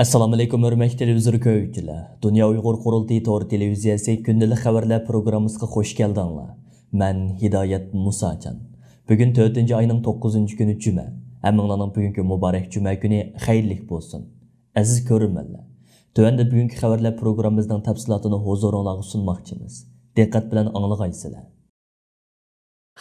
Assalomu alaykum hörmətli televizor ko'ruvchilar. Dunyo Uyg'ur qurultiyi to'r televiziyasi kundalik xabarlar programmasiga xush keldinglar. Men Hidoyat Musajon. Bugun 4-oyning 9-kuni juma. Hammanglarning bugungi muborak juma kuni xayrlik bo'lsin. Aziz ko'ruvchilar, tövəndə bugungi xabarlar programmamızın tafsilotini huzuringizga sunmoqchimiz. Diqqat bilan anglag'aysizlar.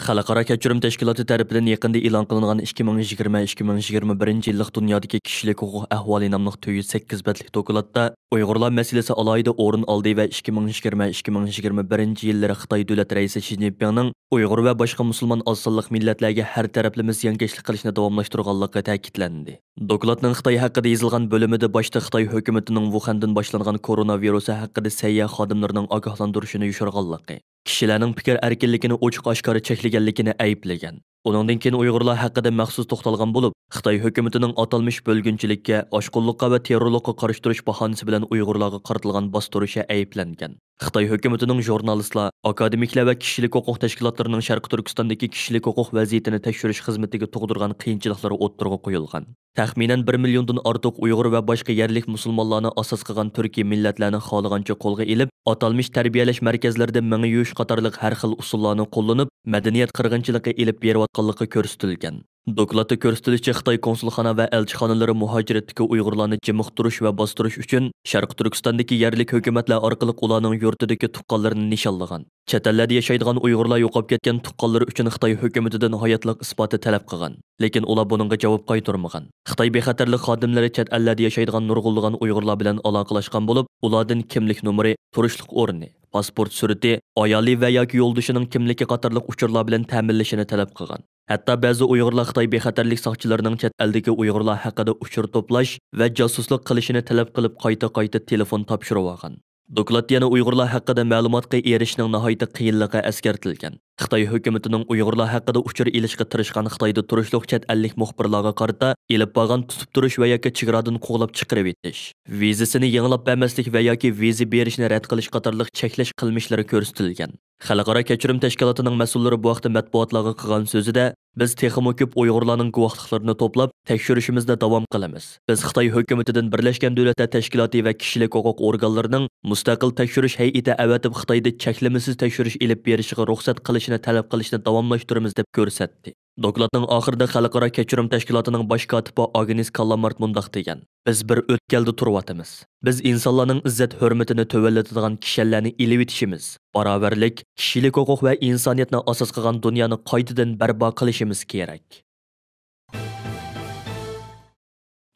Xalqaro kechirim tashkiloti tarafidan yaqinda e'lon qilingan 2020-2021 yillik dunyodagi kishilik huquq ahvoli nomli 8 betlik dokladda Uyg'urlar masalasi alohida o'rin oldi va 2020-2021 yillari Xitoy davlat raisi Xi Jinpingning Uyg'ur va boshqa musulmon oz sonli millatlarga har taraflama ziyonkashlik qilishni davomlashtirganligi ta'kidlandi. Dokladning Xitoy haqida yozilgan bo'limida boshda Xitoy hukumatining Wuhandan boshlangan koronavirusi haqida sayyoh xodimlarning ogohlantirishini yushirganligi, kishilarning fikr erkinligini ochiq-oshkora cheklaganligini ayblagan. Uningdan keyin Uyg'urlar haqida maxsus to'xtalgan bo'lib, Xitoy hukumatining atalmish bo'lgunchilikka, oshqunlikqa va terrorlikqa qarshi turish bahonasi bilan Uyg'urlarga qaratilgan bostirishi ayblangan. Xitoy hukumatining jurnalistlar, akademiklar va kishilik huquq tashkilotlarining Sharq Turkistondagi kishilik huquq vaziyatini tekshirish xizmatiga tug'dirgan qiyinchiliklari o'ttirg'a qo'yilgan. Taxminan 1 milliondan ortiq Uyg'ur va boshqa yerlik musulmonlarni asos qilgan Turkiya millatlarni xohlagancha qo'lga ilib, atalmish tarbiyalash markazlarida mingga yuyish qatorliq har xil usullarni qo'llanib, madaniyat qirg'inchiligi ilib berayotganligi ko'rsatilgan. Dokladda ko'rsatilishicha Xitoy konsulxona va elchixonalari muhojiratdagi Uyg'urlarni jimiqtirish va bostirish uchun Sharq Turkistondagi yerlik hukumatlar orqali ularning yurtidagi tuqqanlarini nishonlagan. Chet ellarda yashaydigan Uyg'urlar yo'qolib ketgan tuqqanlari uchun Xitoy hukumatidan hayotlik isboti talab qilgan, lekin ular buningga javob qaytarmagan. Xitoy bexatarlik xodimlari chet ellarda yashaydigan nurg'unlagan Uyg'urlar bilan aloqalashgan bo'lib, ulardan kimlik nomeri, turishlik o'rni, pasport surati, ayoli va yoki yo'ldoshining kimligi qatorliq uchurlar bilan ta'minlashini talab qilgan. Hatto ba'zi Uyg'urlar Xitoy bexatarlik soqchilarining chet eldagi Uyg'urlar haqida uchur to'plash va josuslik qilishini talab qilib qayta-qayta telefon topshirib olgan. Doklad yana Uyg'urlar haqida ma'lumotga erishishning nihoyatda qiyinligi eskartilgan. Xitoy hukumatining Uyg'urlar haqida uchur ilishga tirishgan Xitoyda turishliq chet ellik muxbirlarga qarata ilib borgan tutib turish va yoki chegaradan qo'g'lab chiqarib etish, vizasini yanglab bermaslik va yoki viza berishni rad qilish qatorliq cheklash qilmishlari ko'rsatilgan. Xalqaro kechirim tashkilotining mas'ullari bu vaqtda matbuotlarga qilgan so'zida, biz texmo ko'p Uyg'urlarning guvohliklarini to'plab, tekshirishimizda davom qilamiz. Biz Xitoy hukumatidan Birlashgan Davlatlar Tashkiloti va kishilik huquq organlarining mustaqil tekshirish hay'ati avatib Xitoyda cheklamasiz tekshirish ilib berishiga ruxsat qilishni talab qilishni davomlashtiramiz deb ko'rsatdi. Dokladning oxirida Xalqaro kechirim tashkilotining bosh kotibi Agnes Kallamart mundaq degan: Biz bir o'tkalda turyapmiz. Biz insonlarning izzat hurmatini tövəllatadigan kishilarni ilib etishimiz, barobarlik, kishilik huquq va insoniyatni asos qilgan dunyoni qaytadan barpo qilishimiz kerak.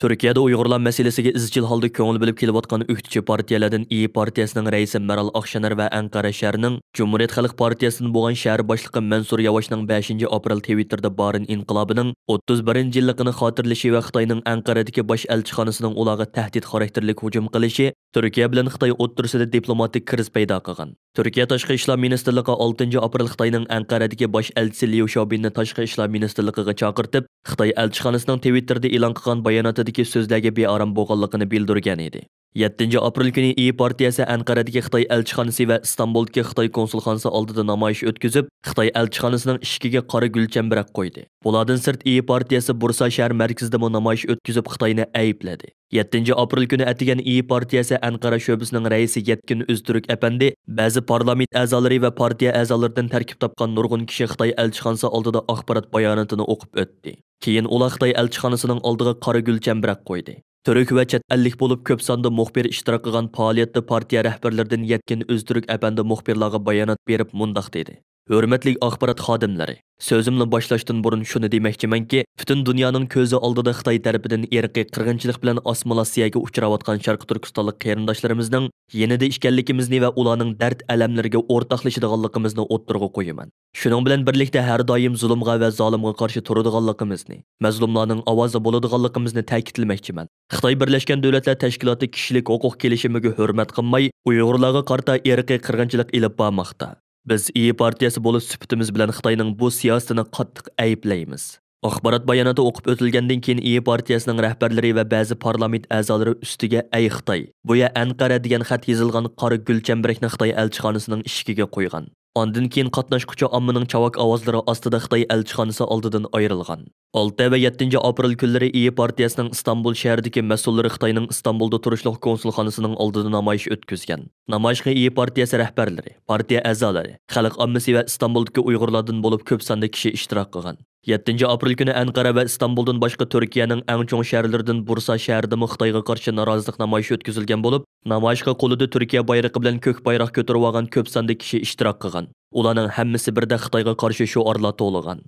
Turkiyada Uyg'urlar masalasiga izchil holda ko'ngil bilib kelayotgan o'qituvchi partiyalardan İYİ partiyasining raisi Meral Akşener va Ankara shahrining Cumhuriyet Xalq partiyasining bo'lgan shahar boshlig'i Mansur Yavaşning 5-aprel Twitterda Barin inqilobining 31-yilligini xotirlashi va Xitoyning Ankaradagi bosh elchixonasining ularga tahdid xarakterlik hujum qilishi Turkiya bilan Xitoy o'rtasida diplomatik kriz paydo qilgan. Turkiya Tashqi ishlar ministrligi 6-aprel Xitoyning Ankaradagi bosh elchisi Liu Xiaobinni Tashqi ishlar ministrligiga chaqirtib, Xitoy elchixonasining Twitterda e'lon qilgan bayonotidagi so'zlarga bearam bo'lganligini bildirgan edi. 7-aprel kuni İYİ partiyasi Ankaradagi Xitoy elchixonasi va Istanbuldagi Xitoy konsulxonasi oldida namoyish o'tkazib, Xitoy elchixonasining ishiga qora gulchambarak qo'ydi. Bulardan sirt İYİ partiyasi Bursa shahar markazida namoyish o'tkazib Xitoyni aybladi. 7-aprel kuni atigan İYİ partiyasi Ankara sho'basining raisi Yetkin Öztürk apandi ba'zi parlament a'zolari va partiya a'zolaridan tarkib topgan nurg'un kishi Xitoy elchixonasi oldida axborot bayonotini o'qib o'tdi. Keyin ular Xitoy elchixonasining oldiga qora gulchambarak qo'ydi. Türk ve chet ellik bo'lib ko'p sonda muxbir ishtirok qilgan faoliyatda partiya rahbarlaridan Yetkin Öztürk apandi muxbirlarga bayonot berib mundaq dedi: Hürmetli axborot xodimlari, so'zimni boshlashdan burun shuni demoqchimanki, butun dunyoning ko'zi oldida Xitoy tarafidan irqiy qirg'inchilik bilan osmolatsiyaga uchrayotgan Sharq Turkistonlik qarindoshlarimizning yanida ishkanligimizni va ularning dard alamlariga o'rtoqlashadiganligimizni o'ttirg'a qo'yaman. Shuning bilan birlikda har doim zulmga va zolimga qarshi turadiganligimizni, mazlumlarning ovozi bo'ladiganligimizni ta'kidlamoqchiman. Xitoy Birlashgan Davlatlar Tashkiloti kishilik huquq kelishimiga hurmat qilmay, Uyg'urlarga qarata irqiy qirg'inchilik ilib bormoqda. Biz İYİ partiyasi bo'lib sifatimiz bilan Xitoyning bu siyosatini qattiq ayblaymiz. Axborot bayonoti o'qib o'tilgandan keyin İYİ partiyasining rahbarlari va ba'zi parlament a'zolari ustiga "Ey Xitoy, bu ya Ankara" degan xat yozilgan qora gulchambarakni Xitoy elchixonasining ishiga qo'ygan. Ondan keyin qatnaşquchi ommaning chavak ovozlari ostida Xitoy elchixonasi oldidan ayrilgan. 6 va 7 aprel kunlari İYİ partiyasining Istanbul shahridagi mas'ullari Xitoyning Istanbulda turishliq konsulxonasining oldida namoyish o'tkazgan. Namoyishga İYİ partiyasi rahbarlari, partiya a'zolari, xalq ommasi va Istanbuldagi Uyg'urlardan bo'lib ko'p sonda kishi ishtirok qilgan. 7 aprel kuni Ankara va Istanbuldan boshqa Turkiyaning eng chong shaharlaridan Bursa shahrida Xitoyga qarshi norozilik namoyishi o'tkazilgan bo'lib, namoyishga qo'lida Turkiya bayrog'i bilan ko'k bayroq ko'tarib olgan ko'p sonda kishi ishtirok qilgan. Ularning hammasi birda Xitoyga qarshi shiorlar to'lg'an.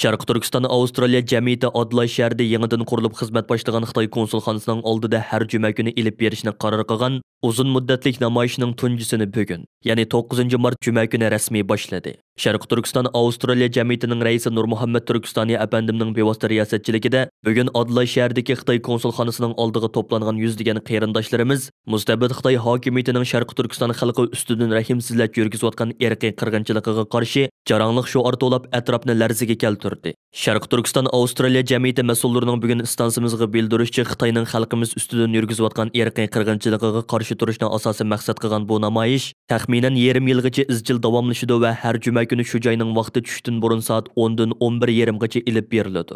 Sharq Turkiston Avstraliya jamiyati Adlay shahrida yangidan qurilib xizmat boshlagan Xitoy konsulxonasining oldida har juma kuni ilib berishni qaror qilgan uzun muddatlik namoyishning tunjisini bugun, ya'ni 9 mart juma kuni rasmiy boshladi. Sharq Turkiston Avstraliya jamiyatining raisi Nurmuhammad Turkistoniy apandimning bevosita riyosatchiligida bugun Adlay shahridagi Xitoy konsulxonasining oldiga to'plangan yuzlagan qarindoshlarimiz mustabid Xitoy hokimiyatining Sharq Turkiston xalqi ustidan rahimsizlik yurgizayotgan irqiy qirg'inchiligiga qarshi jarangliq shuar to'lab atrofni larziga keltirdi. Sharq Turkiston Avstraliya jamiyati mas'ullarining bugun istansimizga bildirishicha Xitoyning xalqimiz ustidan yurgizayotgan irqiy qirg'inchiligiga qarshi turishni asosiy maqsad qilgan bu namoyish taxminan yarim yilgacha izchil davomlashadi va har juma kuni shu joyning vaqti tushdan burun soat 10 dan 11:30 gacha ilib beriladi.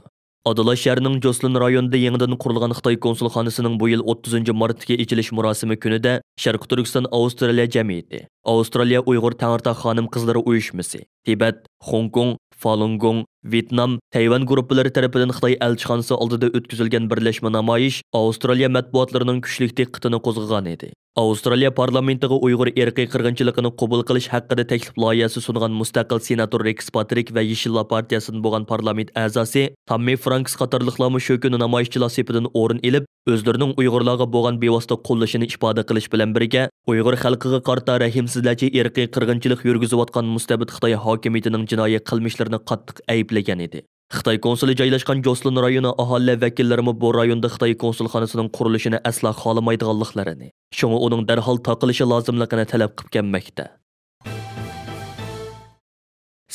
Adalay shahrining Joslin rayonida yangidan qurilgan Xitoy konsulxonasining bu yil 30 martga ochilish murosimi kunida Sharq Turkiston Avstraliya jamiyati, Avstraliya Uyg'ur Tangirtaq xonim qizlari uyushmasi, Tibet, Hong Kong, Falun Gong, Vietnam, Tayvan guruhlari tarafidan Xitoy elchixonasi oldida o'tkazilgan birlashma namoyish Avstraliya matbuotlarining kuchli diqqatini qo'zg'agan edi. Avstraliya parlamentiga Uyg'ur irqiy qirg'inchiligini qabul qilish haqida taklif loyihasi sungan mustaqil senator Rex Patrick va Yeshillar partiyasining bo'lgan parlament a'zosi Tammy Franks qatorliqlarmi shu kuni namoyishchilar sepidan o'rin ilib, o'zlarining Uyg'urlarga bo'lgan bevosita qo'llashini ifoda qilish bilan birga Uyg'ur xalqiga qarta rahimsizlarcha irqiy qirg'inchilik yurgizayotgan mustabid Xitoy hokimiyatining jinoiy qilmishlarini qattiq ayblagan edi. Xitoy konsuli joylashgan Joslin rayoni aholi vakillarimi bu rayonda Xitoy konsulxonasining qurilishini asla xohlamaydiganliklarini, shunga uning darhol taqilishi lozimligini talab qilib kelmoqda.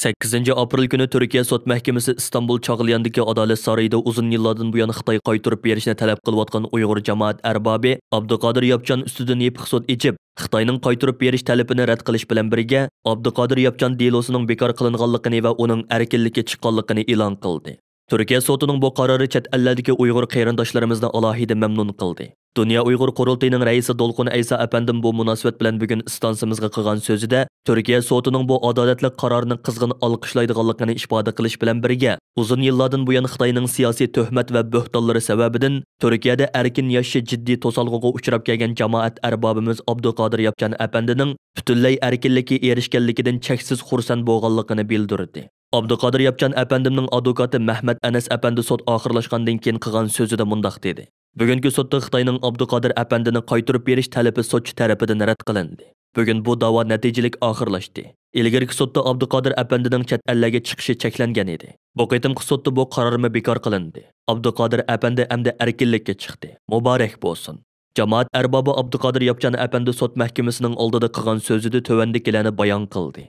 8 aprel kuni Turkiya sud mahkamasi Istanbul Chag'lyandagi adolat saroyida uzun yillardan buyon Xitoy qaytarib berishni talab qilayotgan Uyg'ur jamoat arbobi Abduqodir Yopchan ustidan yepiq sud ichib, Xitoyning qaytarib berish talabini rad qilish bilan birga Abduqodir Yopchan delosining bekor qilinganligini va uning erkinlikka chiqqanligini e'lon qildi. Turkiya sotining bu qarori chet ellardagi Uyg'ur qarindoshlarimizni alohida mamnun qildi. Dünya Uyg'ur qurultayining raisi Dolqun Aysa apandim bu munosabat bilan bugun istansimizga qilgan so'zida Turkiya sotining bu adolatli qarorini qizg'in olqishlaydiganligini ifoda qilish bilan birga uzun yillardan buyon Xitoyning siyosiy tuhmat va bo'htonlari sababidan Turkiyada erkin yashashi jiddiy to'salg'iga uchrab kelgan jamoat arbobimiz Abduqodir Yopchan apandining butunlay erkinlikka erishganligidan cheksiz xursand bo'lganligini bildirdi. Abduqodir Yopchan apandimning advokati Mahmad Anas apandi sud oxirlashgandan keyin qilgan so'zida mundaq dedi. Bugungi sudda Xitoyning Abduqodir apandini qaytarib berish talabi sudchi tarafidan rad qilindi. Bugun bu da'vo natijalik oxirlashdi. Ilgirki sudda Abduqodir apandining chet ellarga chiqishi cheklangan edi. Bu qitimqi sudda bu qarormi bekor qilindi. Abduqodir apandi endi erkinlikka chiqdi. Muborak bo'lsin. Jamoat arbobi Abduqodir Yopchan apandi sud mahkamasining oldida qilgan so'zida tovandikilarni bayon qildi.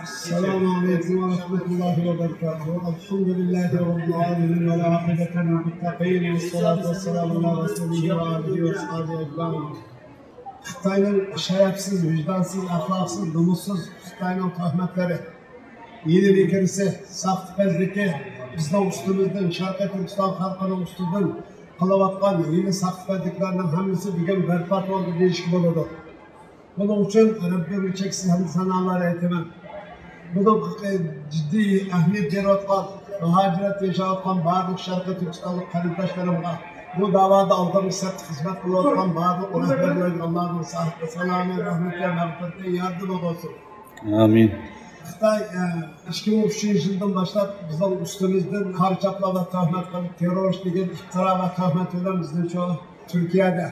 السلام عليكم ورحمة الله وبركاته. الحمد لله رب العالمين والعاقبة للمتقين والصلاة والسلام على رسوله وآله وأصحابه أجمعين. Xitoyning sharafsiz, vijdonsiz, axloqsiz, nomussiz Xitoyning tuhmatları, yeni kirisi, saxtipazligi, bizning ustimizdan, Sharqiy Turkiston xalqining ustidan qilayotgan yeni saxtipazliklarning hammasi bugun barpo bo'ldi deyishga bo'ladi. Buning uchun Rabbimga cheksiz hamd sanolar aytaman. Bunun ciddi ahmiyet yaratkan, muhaciret yaşatkan bazı Şarkı Türkistanlı kardeşlerimle bu davada aldığımız sert hizmet kılatkan bazı rehberlerin Allah'ın sahip selamı, rahmeti, mağfireti yardım olsun. Amin. Xitoy 2003 yıldan başlap bizim üstümüzden karşapla ve tahmet kılıp terörist degan iftira ve tahmet eden bizden şu Türkiye'de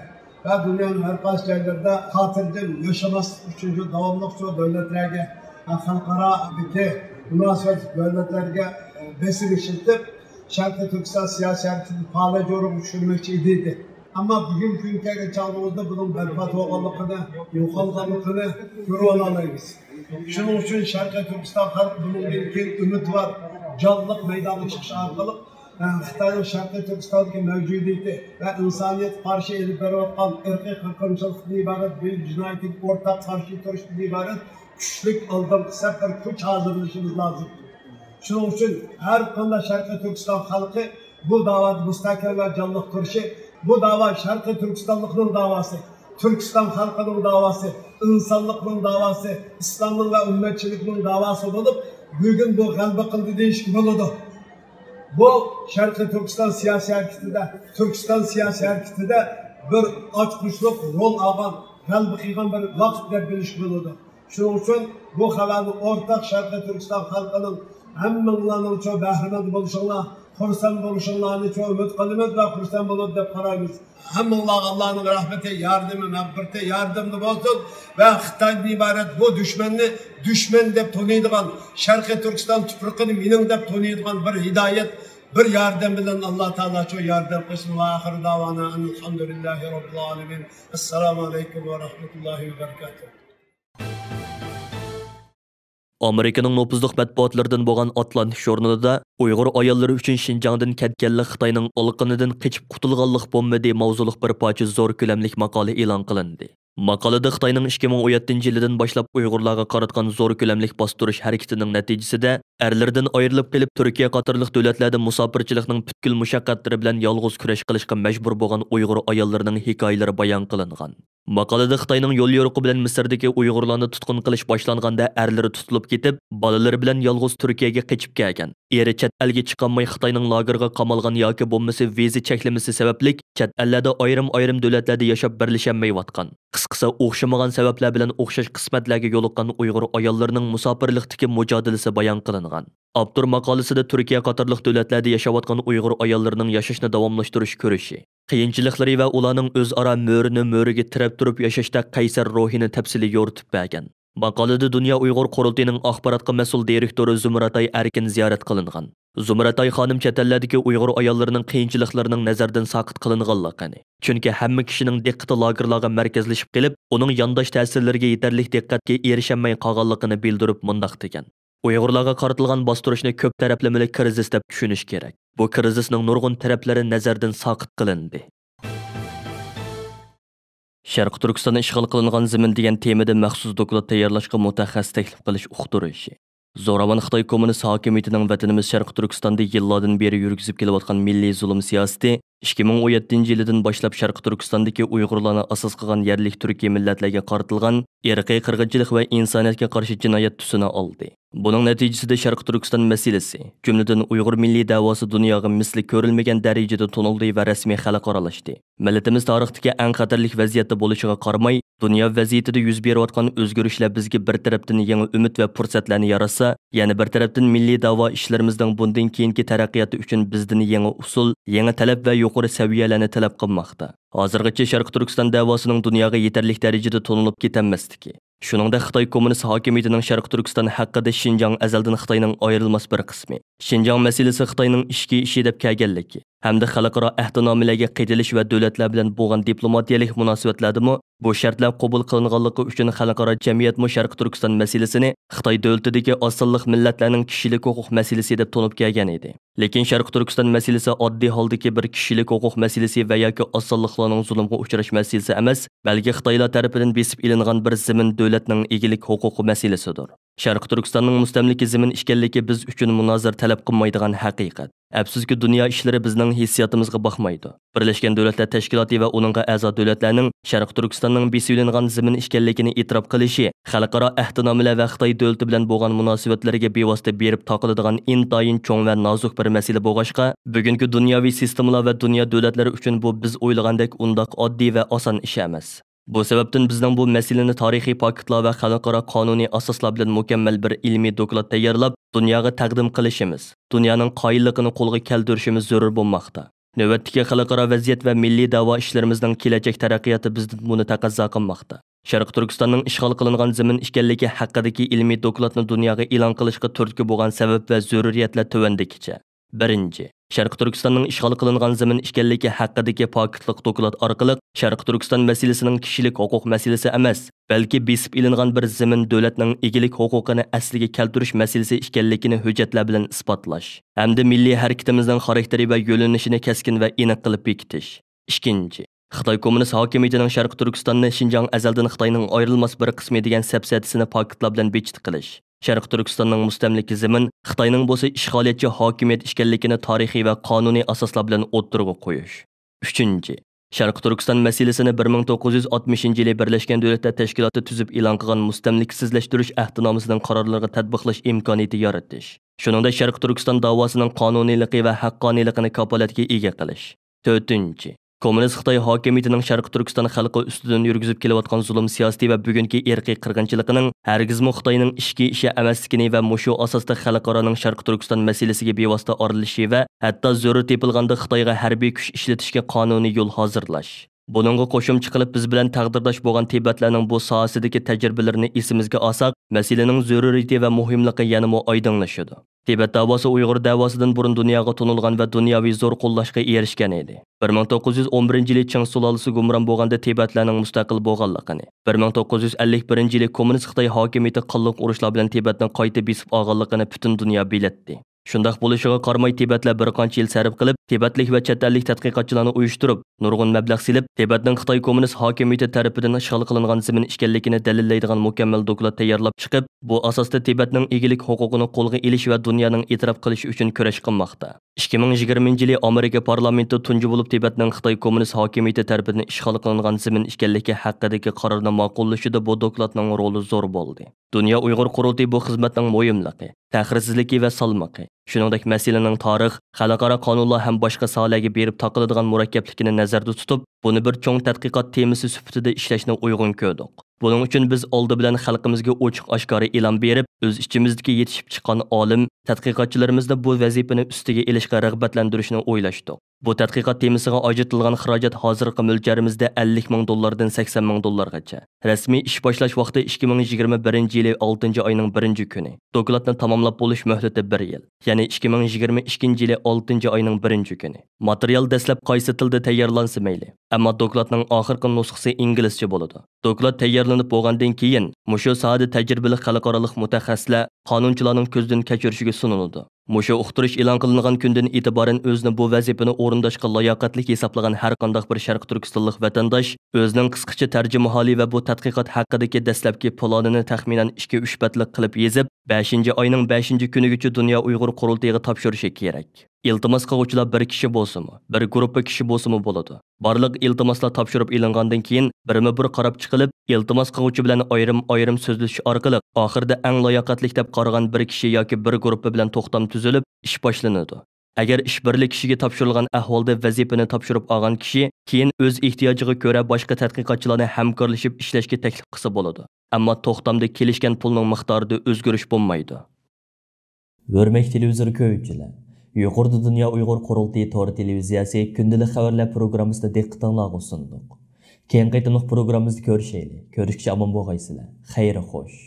ve dünyanın her kaç yerlerde hatırcım yaşaması için devamlık şu devletlerge xalqarodagi munosabat davlatlarga besim ishlatib Sharqiy Turkiston siyosatini faol yo'lga tushirmoqchi edi. Ammo bugungi kunga chog'imizda buning barbod bo'lganligini, yo'qolganligini ko'rib olamiz. Shuning uchun Sharqiy Turkiston xalqi bundan keyin umid bor, jonliq maydonga chiqish orqali Xitoyning Sharqiy Turkistondagi mavjudiyati va insoniyat qarshi elib berayotgan irqiy qirg'inchilikdan iborat bir jinoyatga o'rtaq qarshi turishdan iborat kuchli oldingi safar kuch hozirlashimiz lozim. Shuning uchun har qanday Sharqiy Turkiston xalqi bu davada mustaqil va jonliq turishi, bu dava Sharqiy Turkistonlikning davası, Türkistan halkının davası, insanlıkның davası, İslamның ve ümmetçilikның davası olup, bugün bu g'alaba qildi deyishga bo'ladi. Bu Sharqiy Turkiston siyasi hareketinde, Türkiston siyasi hareketinde bir açmışlık rol algan, g'alaba qilgan bir vaqt deb bilishga bo'ladi. Shuning uchun bu xabarni o'rtaq Sharqiy Turkiston xalqining hammanglarning uchun bahramand bo'lishinglar, xursand bo'lishinglarni uchun umid qilamiz va xursand bo'lib deb qaraymiz. Hammanglarga Allohning rahmati, yordami, mag'firati, yordamli bo'lsin va Xitoydan iborat bu dushman deb taniydigan, Sharqiy Turkiston tuprog'ini mening deb taniydigan bir hidoyat, bir yordam bilan Alloh taolo shu yordam qilsin. Va oxir davona alhamdulillahi robbil alamin. Assalomu alaykum va rahmatullohi va barakatuh. Amerikaning nopuzluq matbuotlardan bo'lgan Atlantik jurnalida Uyg'ur ayollari uchun Şinjandan ketganlik Xitoyning olqinidan qochib qutulganlik bo'lmadi mavzuliq bir parcha zo'r ko'lamlik maqola e'lon qilindi. Maqolada Xitoyning 2017-yildan boshlab Uyg'urlarga qaratgan zo'r ko'lamlik bostirish harakatining natijasida erlardan ayrilib kelib Turkiya qatorliq davlatlarda musofirchilikning butkul mushaqqatlari bilan yolg'iz kurash qilishga majbur bo'lgan Uyg'ur ayollarining hikoyalari bayon qilingan. Maqolada Xitoyning yo'l yo'riqi bilan Misrdagi Uyg'urlarni tutqun qilish boshlanganda erlari tutilib ketib, bolalari bilan yolg'iz Turkiyaga qochib kelgan. Eri chet elga chiqolmay Xitoyning lagerga qamalgan yoki bo'lmasa viza cheklamasi sababli chet ellarda ayrim davlatlarda yashab birlashamayotgan. Qisqasi o'xshamagan sabablar bilan o'xshash qismatlarga yo'liqqan Uyg'ur ayollarining musofirlikdagi mujodalasi bayon qilingan. Abdur maqolasida Turkiya qatorliq davlatlarda yashayotgan Uyg'ur ayollarining yashashni davomlashtirish ko'rishi, qiyinchiliklari va ularning o'zaro mo'riga tirab turib yashashda qaysar ruhini tafsili yoritib bergan. Maqolada Dunyo Uyg'ur qurultiyining axborotga mas'ul direktori Zumratay Erkin ziyorat qilingan. Zumratay xonim chet ellardagi Uyg'ur ayollarining qiyinchiliklarining nazardan saqit qilinganligini, chunki hamma kishining diqqati lagerlarga markazlashib kelib, uning yondosh ta'sirlariga yetarli diqqatga erishamay qolganligini bildirib mundaq degan. Uyg'urlarga qaratilgan bostirishni ko'p taraflamali krizis deb tushunish kerak. Bu krizisning nurg'un taraflari nazardan saqit qilindi. Sharq Turkiston ishg'ol qilingan zamin degan temada maxsus doklad tayyorlashga mutaxassis taklif qilish uqtirishi. Zo'ravon Xitoy kommunist hokimiyatining vatanimiz Sharq Turkistonda yillardan beri yurgizib kelayotgan milliy zulm siyosati 2017-yildan boshlab Sharq Turkistondagi Uyg'urlarni asos qilgan yerlik turkiy millatlarga qaratilgan irqiy qirg'inchilik va insoniyatga qarshi jinoyat tusini oldi. Buning natijasida Sharq Turkiston masalasi, jumladan Uyg'ur milliy da'vosi dunyoga misli ko'rilmagan darajada tonildi va rasmiy xalqaralashdi. Millatimiz tarixdagi eng xatarlik vaziyatda bo'lishiga qaramay, dunyo vaziyatida yuz berayotgan o'zgarishlar bizga bir tarafdan yangi umid va fursatlarni yaratsa, yana bir tarafdan milliy da'vo ishlarimizning bundan keyingi taraqqiyoti uchun bizdan yangi usul, yangi talab va yuqori saviyalarni talab qilmoqda. Hozirgacha Sharq Turkiston da'vosining dunyoga yetarli darajada tonilib ketanmasligi, shuningdek Xitoy kommunist hokimiyatining Sharq Turkiston haqida Şinjan azaldan Xitoyning ayrilmas bir qismi. Şinjan masalasi Xitoyning ishi deb kelganligi hamda xalqaro ahdnomalarga qaytilish va davlatlar bilan bo'lgan diplomatiyalik munosabatlardami bu shartlar qabul qilinganligi uchun xalqaro jamiyat Sharq Turkiston masalasini Xitoy davlatidagi osonliq millatlarning kishilik huquq masalasi deb to'nib kelgan edi. Lekin Sharq Turkiston masalasi oddiy holdagi bir kishilik huquq masalasi va yoki osonliqlarning zulmga uchrash masalasi emas, balki Xitoylar tomonidan besib ilingan bir zamin davlatning egilik huquqi masalasidir. Sharq Turkistonning mustamlika zamin ekanligi biz uchun munozir talab qilmaydigan haqiqat. Afsuski dunyo ishlari bizning hissiyotimizga baxmaydi. Birlashgan Davlatlar Tashkiloti va uningga a'zo davlatlarning Sharq Turkistonning besilingan zamin ekanligini e'tirof qilishi, xalqaro ahdnomalar va Xitoy davlati bilan bo'lgan munosabatlarga bevosita berib taqiladigan intayin cho'ng va nozik bir masala bo'lg'achqa, bugungi dunyoviy sistemalar va dunyo davlatlari uchun bu biz o'ylagandek undoq oddiy va oson ish emas. Bu sababdan bizning bu masalani tarixiy paketlar va xalqaro qonuniy asoslar bilan mukammal bir ilmiy doklad tayyorlab, dunyoga taqdim qilishimiz, dunyoning qoyilligini qo'lga keltirishimiz zarur bo'lmoqda. Navbatdagi xalqaro vaziyat va milliy da'vo ishlarimizning kelajak taraqqiyoti bizdan buni taqozo qilmoqda. Sharq Turkistonning ishg'ol qilingan zamin ekanligi haqidagi ilmiy dokladni dunyoga e'lon qilishga turtki bo'lgan sabab va zaruriyatlar tuvandikicha. 1. Sharq Turkistonning ishg'ol qilingan zamin ekanligi haqidagi pokitlik doklad orqali Sharq Turkiston masalasining kishilik huquq masalasi emas, balki besib ilingan bir zamin davlatning egilik huquqini asliga keltirish masalasi ekanligini hujjatlar bilan isbotlash, hamda milliy harakatimizning xarakteri va yo'linishini keskin va aniq qilib bekitish. Ikkinchi, Xitoy Kommunist hokimiyatining Sharq Turkistonni Xinjiang azaldan Xitoyning ayrilmas bir qismi degan sapsatisini paketlar bilan bekit qilish. Sharq Turkistonning mustamlika zamin Xitoyning bo'lsa ishg'oliyatchi hokimiyat ekanligini tarixiy va qonuniy asoslar bilan o'ttirg'a qo'yish. Uchinchi, Sharq Turkiston masalasini 1960-yili Birlashgan Davlatlar Tashkiloti tuzib e'lon qilgan mustamlikasizlashtirish ahdnomasining qarorlariga tatbiqlash imkoniyati yaratish. Shuningdek, Sharq Turkiston da'vosining qonuniyligi va haqqoniyligini kafolatga ega qilish. To'rtinchi, Kommunist Xitoy hokimiyatining Sharq Turkiston xalqi ustidan yurgizib kelayotgan zulm siyosati va bugungi irqiy qirg'inchiligining hargizmi Xitoyning ishki ishi emasligini va mushu asosda xalqaroning Sharq Turkiston masalasiga bevosita aralishi va hatto zo'r tepilganda Xitoyga harbiy kuch ishlatishga qonuniy yo'l hozirlash. Buningga qo'shimcha qilib biz bilan taqdirdosh bo'lgan Tibetlarning bu sohasidagi tajribalarini esimizga olsak, masalaning zaruriyati va muhimligi yanada oydinlashadi. Tibet davosi Uyg'ur davosidan burun dunyoga tonilgan va dunyoviy zo'r qo'llashga erishgan edi. 1911-yili Chang sulolasi gumron bo'lganda Tibetlarning mustaqil bo'lganligini, 1951-yili kommunist Xitoy hokimiyati qonliq urushlar bilan Tibetni qayta besib olganligini butun dunyo biletdi. Shundaq bo'lishiga qaramay Tibetlar bir qancha yil sarf qilib, Tibetlik va chet ellik tadqiqotchilarni uyushtirib, nurg'un mablag' silib, Tibetning Xitoy kommunist hokimiyati tomonidan ishg'ol qilingan zamin ekanligini dalillaydigan mukammal doklad tayyorlab chiqib, bu asosda Tibetning egilik huquqini qo'lga olish va dunyoning e'tirof qilishi uchun kurash qilmoqda. 2020-yili Amerika parlamenti tunji bo'lib Tibetning Xitoy kommunist hokimiyati tomonidan ishg'ol qilingan zamin ekanligi haqidagi qarorni ma'qullashida bu dokladning roli zo'r bo'ldi. Dunyo Uyg'ur qurultiyi bu xizmatning muhimligi, ta'xirsizligi va salmoqi, shuningdek masalaning tarix, xalqaro qonunlar ham boshqa sohalarga berib taqiladigan murakkabligini nazarda tutib, buni bir cho'ng tadqiqot temasi sifatida ishlashni uyg'un ko'rdik. Buning uchun biz oldi bilan xalqimizga ochiq-oshkora e'lon berib, o'z ichimizdagi yetishib chiqqan olim, tadqiqotchilarimizni bu vazifani ustiga elishga rag'batlantirishni o'ylashdik. Bu tadqiqot temasiga ajratilgan xarajat hozirgi mo'ljarimizda $50,000 dan $80,000gacha. Rasmiy ish boshlash vaqti 2021-yili 6-oyning 1-kuni. Dokladni tamomlab bo'lish muhlati 1 yil, ya'ni 2022-yili 6-oyning 1-kuni. Material dastlab qaysi tilda tayyorlansa mayli, ammo dokladning oxirgi nusxasi inglizcha bo'ladi. Doklad tayyorlanib bo'lgandan keyin, mushu sohada tajribali xalqaroliq mutaxassislar, qonunchilarning ko'zdan kechirishiga suniladi. Mushu uqtirish e'lon qilingan kundan e'tiboran o'zini bu vazifani o'rindashga layoqatli hisoblagan har qanday bir Sharq Turkistonlik vatandosh o'zining qisqacha tarjimaholi va bu tadqiqot haqidagi dastlabki planini taxminan 2-3 batlik qilib yezib, 5-oyning 5-kunigacha Dunyo Uyg'ur qurultiyiga topshirishi kerak. İltimas qiluvchilar bir kishi bo'lsa-mu, bir guruh kishi bo'lsa-mu bo'ladi. Barliq iltimaslar topshirib elingandan keyin birma-bir qarab chiqilib, iltimas qiluvchi bilan ayrim so'zlashish orqali oxirida eng layoqatli deb qaragan bir kishi yoki bir guruh bilan to'xtam tuzilib, ish boshlanadi. Agar ish birli kishiga topshirilgan ahvolda vazifani topshirib olgan kishi keyin o'z ehtiyojiga ko'ra boshqa tadqiqotchilarni hamkorlashib ishlashga taklif qilsa bo'ladi. Ammo to'xtamda kelishgan pulning miqdorida o'zgarish bo'lmaydi. Hurmatli televizor ko'ruvchilar, yuqorida Dunyo Uyg'ur qurultiyi to'r televiziyasi kundalik xabarlar programmasida diqqatingizga sundik. Keyingi qitimliq programmamizda ko'rishaylik. Ko'rishga omon bo'lgaysizlar. Xayr xo'sh.